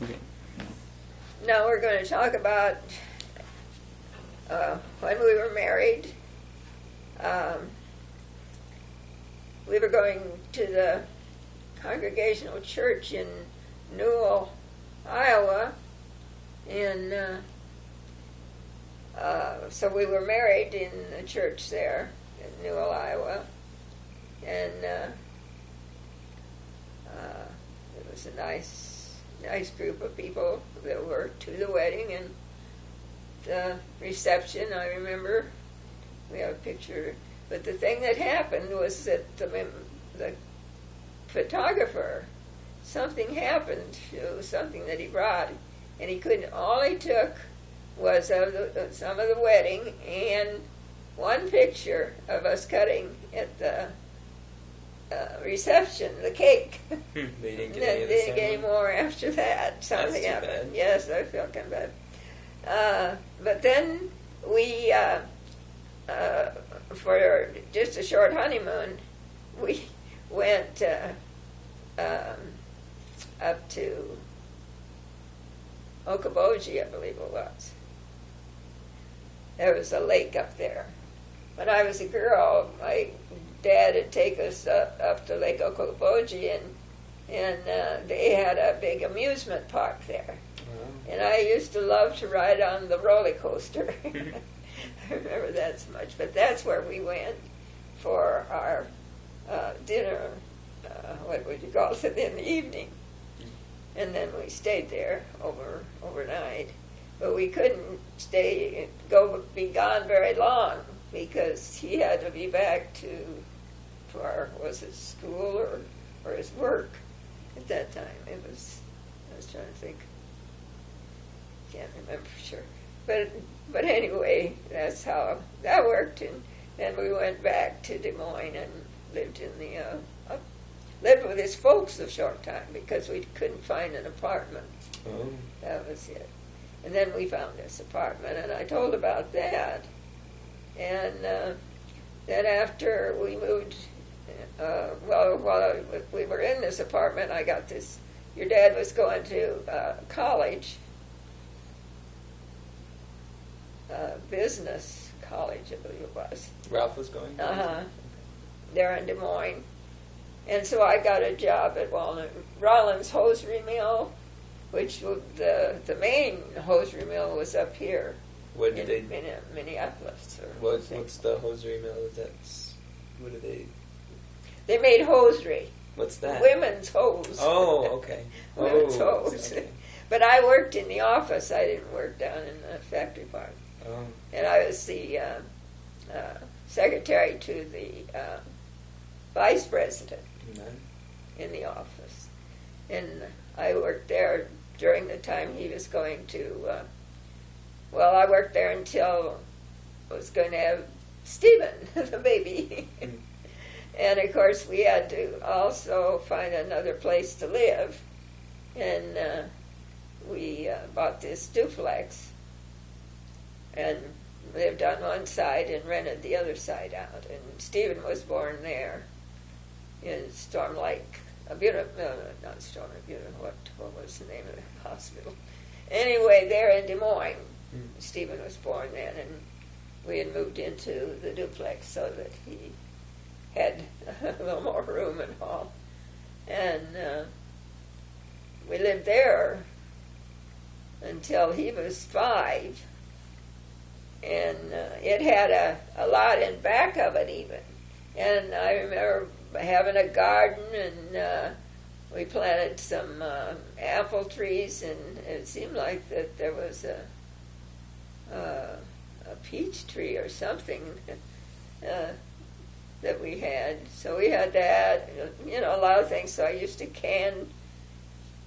Okay. Now we're going to talk about when we were married. We were going to the Congregational Church in Newell, Iowa, and so we were married in the church there in Newell, Iowa, and it was a nice group of people that were to the wedding and the reception. I remember we have a picture, but the thing that happened was that the photographer, something happened to something that he brought, and he couldn't. All he took was some of the wedding and one picture of us cutting at the reception, the cake. They didn't get They didn't get any more after that. Something That's too happened. bad. Yes, I felt kind of bad. But then we, for just a short honeymoon, we went up to Okoboji, I believe it was. There was a lake up there. When I was a girl, my dad would take us up to Lake Okoboji, and they had a big amusement park there. Oh. And I used to love to ride on the roller coaster. I remember that so much. But that's where we went for our dinner, what would you call it, in the evening. And then we stayed there overnight. But we couldn't be gone very long because he had to be back for was it school or his work at that time. I was trying to think. Can't remember for sure. But anyway, that's how that worked. And then we went back to Des Moines and lived lived with his folks a short time because we couldn't find an apartment. Oh. That was it. And then we found this apartment, and I told about that. And then after we moved, while we were in this apartment, I got this. Your dad was going to college, business college, I believe it was. Ralph was going? There in Des Moines. And so I got a job at Rollins Hosiery Mill, which the main hosiery mill was up here in Minneapolis. What's the hosiery mill? What do they? They made hosiery. What's that? Women's hose. Oh, okay. Women's hose. Okay. But I worked in the office. I didn't work down in the factory part. Oh. And I was the secretary to the vice president in the office. And I worked there during the time he was going to, I worked there until I was going to have Stephen, the baby. And of course we had to also find another place to live. And we bought this duplex and lived on one side and rented the other side out. And Stephen was born there in Storm Lake. Not Storm Lake, what was the name of the hospital? Anyway, there in Des Moines, Stephen was born then, and we had moved into the duplex so that he had a little more room and all. And we lived there until he was 5, and it had a lot in back of it even. And I remember having a garden, and we planted some apple trees, and it seemed like that there was a peach tree or something that we had. So we had that, a lot of things. So I used to can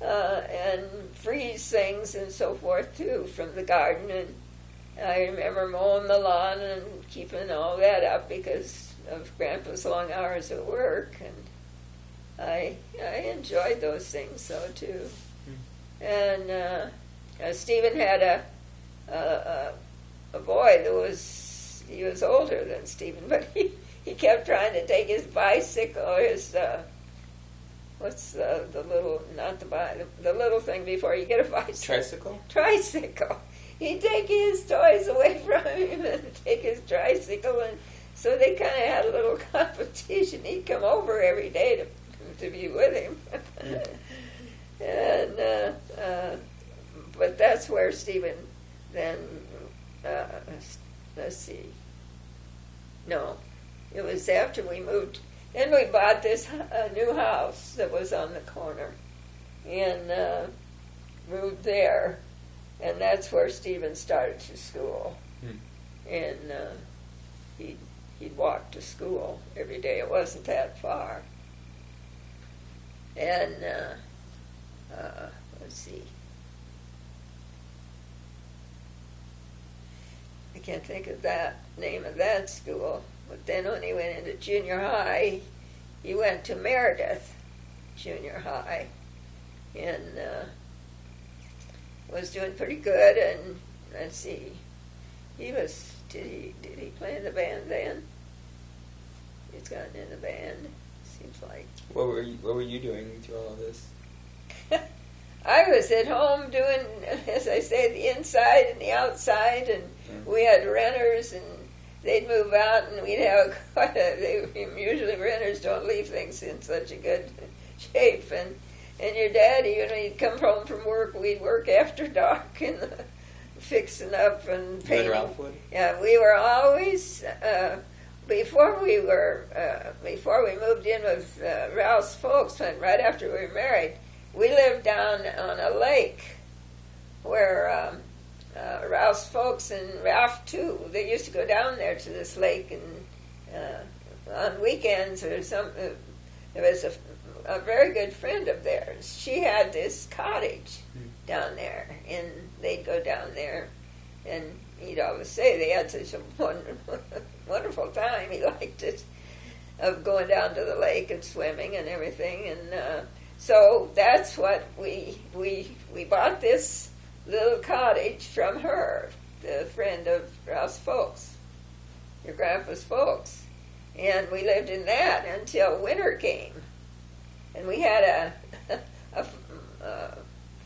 and freeze things and so forth too from the garden. And I remember mowing the lawn and keeping all that up because of Grandpa's long hours at work, and I enjoyed those things so too. And Stephen had a boy that was older than Stephen, but he kept trying to take his bicycle, his what's the little, not the bike, the little thing before you get a bicycle? Tricycle? Tricycle. He'd take his toys away from him and take his tricycle, and so they kind of had a little competition. He'd come over every day to be with him. And but that's where Stephen then, let's see, no, it was after we moved. Then we bought this new house that was on the corner, and moved there, and that's where Stephen started to school. And he'd walk to school every day. It wasn't that far. And let's see, I can't think of that name of that school. But then when he went into junior high, he went to Meredith Junior High, and was doing pretty good. And let's see, did he play in the band then? He's gotten in the band, seems like. What were you doing through all of this? I was at home doing, as I say, the inside and the outside, and we had renters, and they'd move out, and we'd have usually renters don't leave things in such a good shape, and your daddy, he'd come home from work, we'd work after dark, and fixing up and painting. Ralph would? Yeah, we were always, before we moved in with Ralph's folks, right after we were married, we lived down on a lake where Ralph's folks and Ralph too, they used to go down there to this lake, and on weekends or something. There was a very good friend of theirs. She had this cottage down there, and they'd go down there, and he'd always say they had such a wonderful time. He liked it, of going down to the lake and swimming and everything, and so that's what we bought this little cottage from her, the friend of Ralph's folks, your grandpa's folks, and we lived in that until winter came, and we had a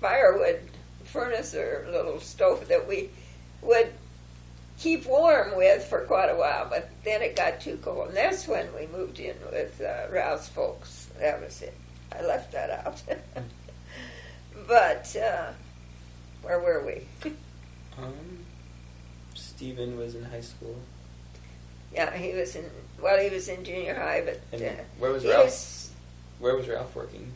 firewood furnace or little stove that we would keep warm with for quite a while, but then it got too cold, and that's when we moved in with Ralph's folks. That was it. I left that out. But where were we? Stephen was in high school. Yeah, he was in junior high, but where was Ralph? Where was Ralph working?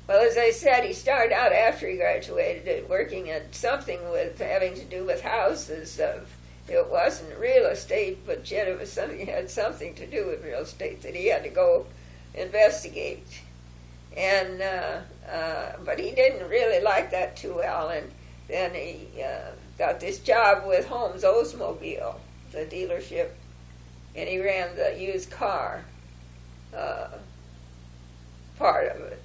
Well, as I said, he started out after he graduated working at something with having to do with houses. It wasn't real estate, but yet it was something had something to do with real estate that he had to go investigate. And but he didn't really like that too well, and then he got this job with Holmes Oldsmobile, the dealership, and he ran the used car part of it,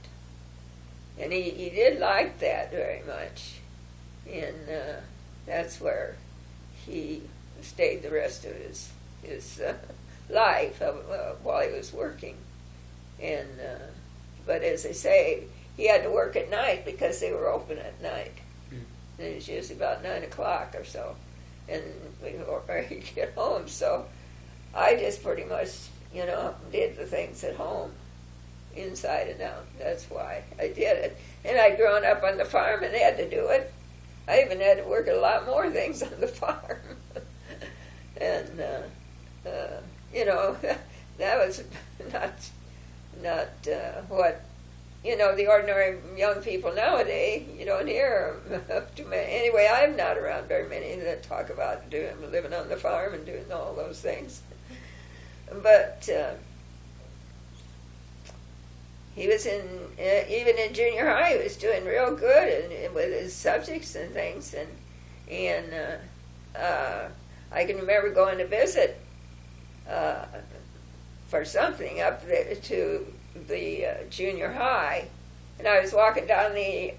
and he did like that very much, and that's where he stayed the rest of his life while he was working, and. But as I say, he had to work at night because they were open at night. And it was usually about 9 o'clock or so. And before he'd get home. So I just pretty much, did the things at home, inside and out. That's why I did it. And I'd grown up on the farm and had to do it. I even had to work at a lot more things on the farm. And, that was not what the ordinary young people nowadays, you don't hear too many. Anyway, I'm not around very many that talk about living on the farm and doing all those things. But he was even in junior high, he was doing real good and with his subjects and things. And I can remember going to visit for something up there to the junior high, and I was walking down the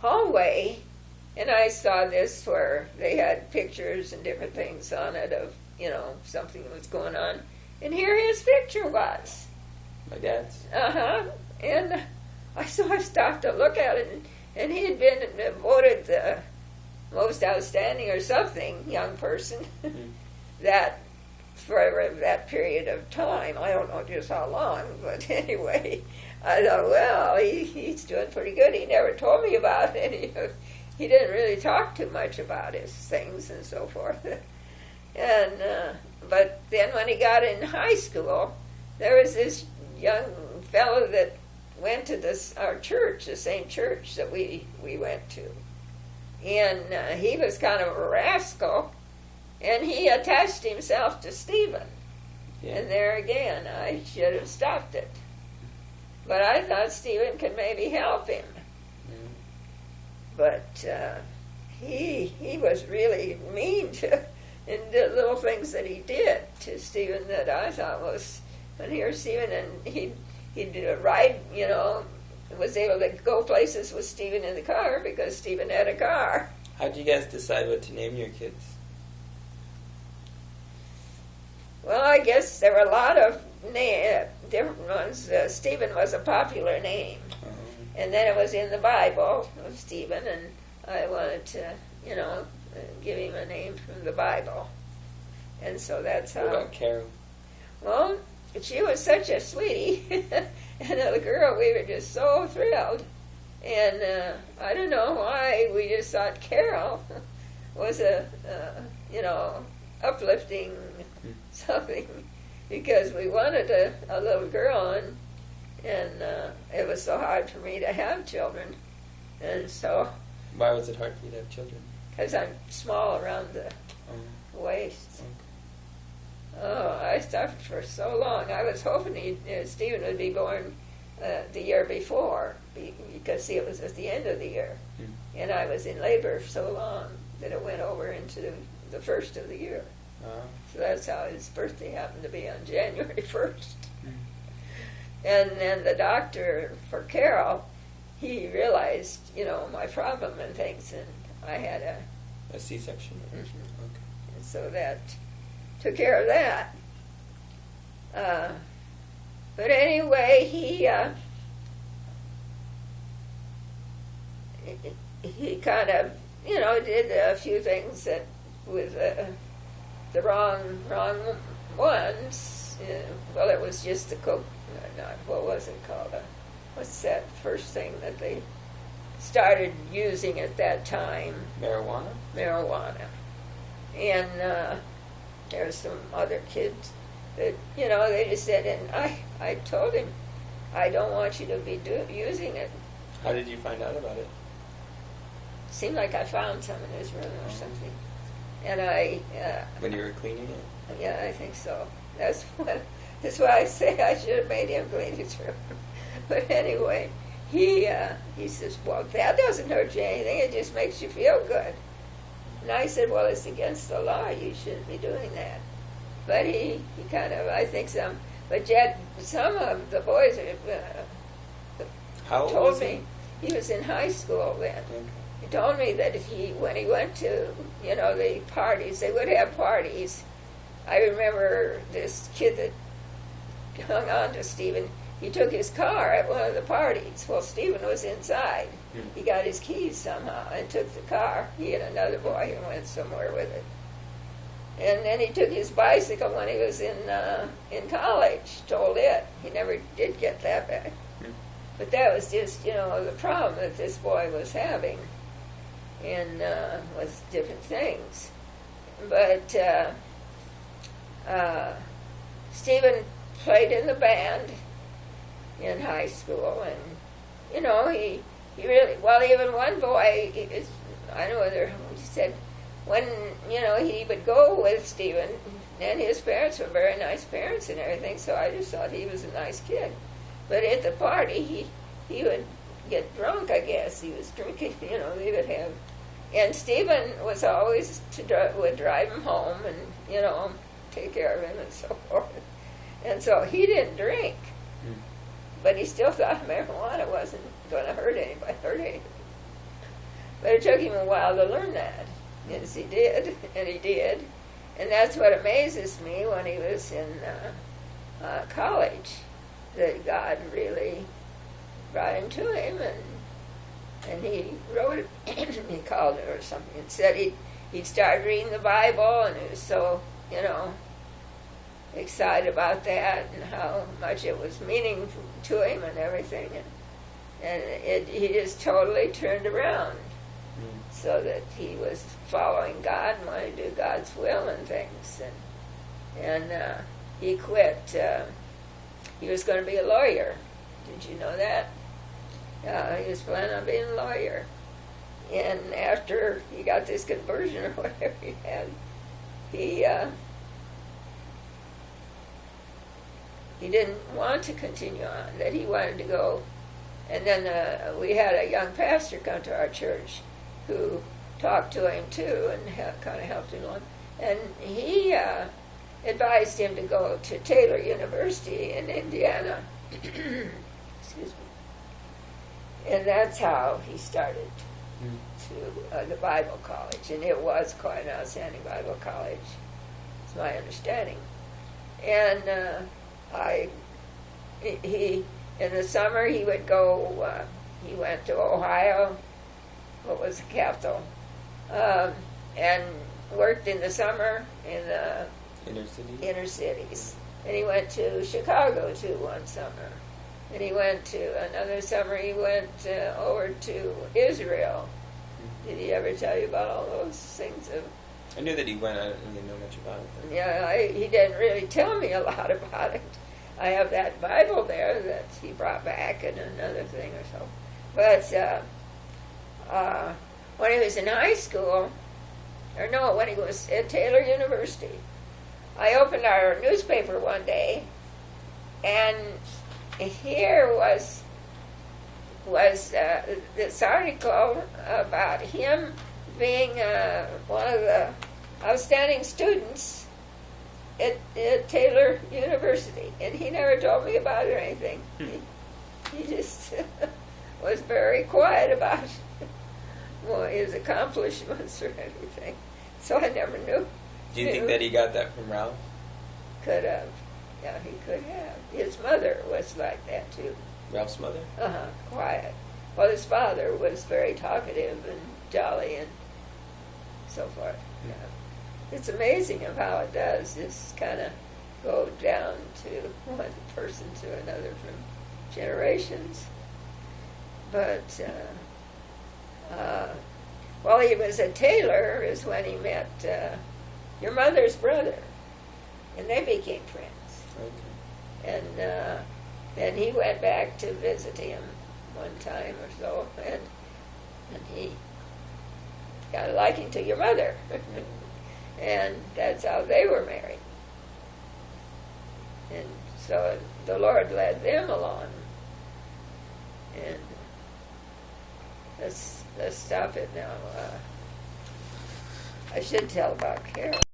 hallway, and I saw this where they had pictures and different things on it of something that was going on, and here his picture was, My dad's. And I stopped to look at it, and he had been voted the most outstanding or something young person that for that period of time. I don't know just how long, but anyway, I thought, well, he's doing pretty good. He never told me about any of. He didn't really talk too much about his things and so forth. And but then when he got in high school, there was this young fellow that went to our church, the same church that we went to. And he was kind of a rascal, and he attached himself to Stephen. Yeah. And there again, I should have stopped it. But I thought Stephen could maybe help him. But he was really mean to, and the little things that he did to Stephen that I thought was, when here's Stephen, and he'd ride, was able to go places with Stephen in the car because Stephen had a car. How'd you guys decide what to name your kids? Well, I guess there were a lot of different ones. Stephen was a popular name. And then it was in the Bible of Stephen, and I wanted to, give him a name from the Bible. And so that's how. What about Carol? Well, she was such a sweetie. And the girl, we were just so thrilled. And I don't know why we just thought Carol was a uplifting something, because we wanted a little girl, and it was so hard for me to have children. And so... Why was it hard for you to have children? Because I'm small around the waist. Okay. Oh, I suffered for so long. I was hoping Stephen would be born the year before, because, see, it was at the end of the year. And I was in labor so long that it went over into the first of the year. So that's how his birthday happened to be on January 1st. And then the doctor for Carol, he realized, my problem and things, and I had a C-section. Mm-hmm. Okay. And so that took care of that. But anyway, he kind of, did a few things that with the wrong ones. Well, it was just the coke. What was it called? What's that first thing that they started using at that time? Marijuana. And there's some other kids that, they just said, and I told him, I don't want you to be using it. How did you find out about it? Seemed like I found some in his room or something. And when you were cleaning it? Yeah, I think so. That's why I say I should have made him clean his room. But anyway, he says, well, that doesn't hurt you anything. It just makes you feel good. And I said, well, it's against the law. You shouldn't be doing that. But he kind of, I think but yet some of the boys How old told was me, he was in high school then. Okay. He told me that when he went to, the parties, they would have parties. I remember this kid that hung on to Stephen. He took his car at one of the parties. Well, Stephen was inside. He got his keys somehow and took the car. He and another boy who went somewhere with it. And then he took his bicycle when he was in college, told it. He never did get that back. But that was just, the problem that this boy was having, and was different things. But Stephen played in the band in high school, and he really, well, even one boy, I don't know whether he said when he would go with Stephen, and his parents were very nice parents and everything, so I just thought he was a nice kid. But at the party, he would get drunk, I guess. He was drinking, they would have. And Stephen was always would drive him home and, take care of him and so forth. And so he didn't drink. But he still thought marijuana wasn't going to hurt anybody. But it took him a while to learn that. Yes, he did, and he did. And that's what amazes me when he was in college. that God really brought him to him, and he wrote it. He called it or something, and said he'd started reading the Bible, and he was so excited about that and how much it was meaning to him and everything, and he just totally turned around, so that he was following God and wanted to do God's will and things, and he quit. He was going to be a lawyer. Did you know that? Yeah, he was planning on being a lawyer. And after he got this conversion or whatever he had, he didn't want to continue on, that he wanted to go. And then we had a young pastor come to our church who talked to him too and kind of helped him along. And he advised him to go to Taylor University in Indiana. Excuse me. And that's how he started to the Bible college. And it was quite an outstanding Bible college, it's my understanding. And he in the summer he would go, he went to Ohio, what was the capital, and worked in the summer in the inner cities. And he went to Chicago too one summer. And he went to, another summer he went over to Israel. Did he ever tell you about all those things? I knew that he went. I didn't really know much about it. Yeah, he didn't really tell me a lot about it. I have that Bible there that he brought back and another thing or so. But when he was in high school, or no, when he was at Taylor University, I opened our newspaper one day, and here was this article about him being one of the outstanding students at Taylor University, and he never told me about it or anything. He just was very quiet about his accomplishments or anything, so I never knew. Do you think that he got that from Ralph? Could have. Yeah, he could have. His mother was like that, too. Ralph's mother? Quiet. Well, his father was very talkative and jolly and so forth. Yeah. It's amazing of how it does just kind of go down to one person to another from generations. But, while he was at Taylor is when he met your mother's brother, and they became friends. Okay. And then he went back to visit him one time or so, and he got a liking to your mother. And that's how they were married. And so the Lord led them along. And let's stop it now. I should tell about Carol.